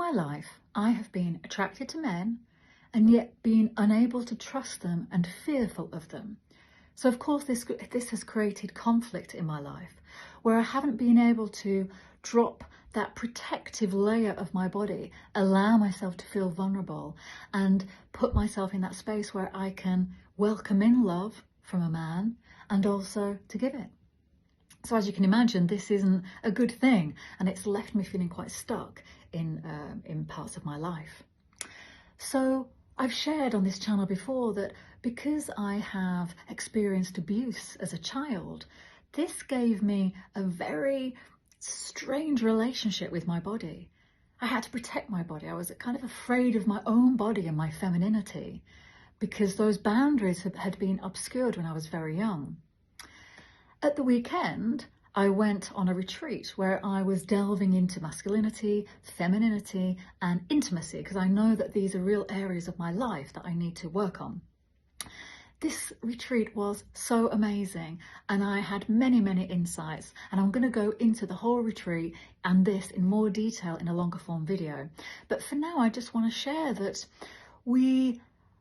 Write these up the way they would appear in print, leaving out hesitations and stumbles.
my life, I have been attracted to men and yet been unable to trust them and fearful of them. So of course this has created conflict in my life where I haven't been able to drop that protective layer of my body, allow myself to feel vulnerable and put myself in that space where I can welcome in love from a man and also to give it. So as you can imagine, this isn't a good thing, and it's left me feeling quite stuck in parts of my life. So I've shared on this channel before that because I have experienced abuse as a child, this gave me a very strange relationship with my body. I had to protect my body. I was kind of afraid of my own body and my femininity because those boundaries had been obscured when I was very young. At the weekend, I went on a retreat where I was delving into masculinity, femininity, and intimacy, because I know that these are real areas of my life that I need to work on. This retreat was so amazing, and I had many, many insights, and I'm going to go into the whole retreat and this in more detail in a longer form video. But for now, I just want to share that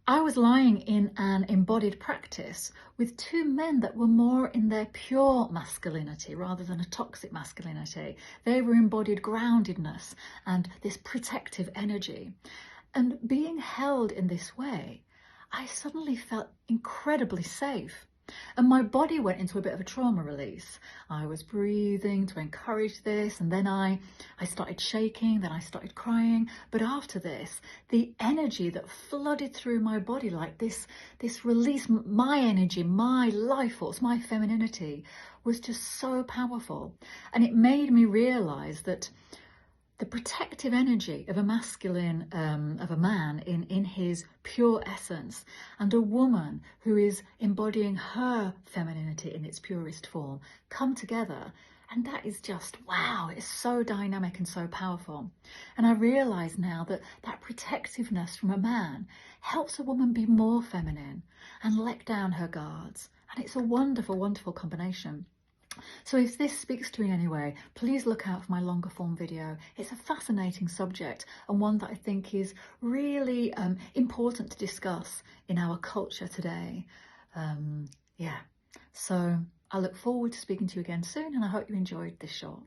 I was lying in an embodied practice with two men that were more in their pure masculinity rather than a toxic masculinity. They were embodied groundedness and this protective energy. And being held in this way, I suddenly felt incredibly safe. And my body went into a bit of a trauma release. I was breathing to encourage this, and then I started shaking, then I started crying. But after this, the energy that flooded through my body, like this release, my energy, my life force, my femininity, was just so powerful. And it made me realize that the protective energy of a masculine, of a man in his pure essence, and a woman who is embodying her femininity in its purest form, come together. And that is just, wow, it's so dynamic and so powerful. And I realise now that that protectiveness from a man helps a woman be more feminine and let down her guards. And it's a wonderful, wonderful combination. So if this speaks to you in any way, please look out for my longer form video. It's a fascinating subject and one that I think is really important to discuss in our culture today. So I look forward to speaking to you again soon, and I hope you enjoyed this short.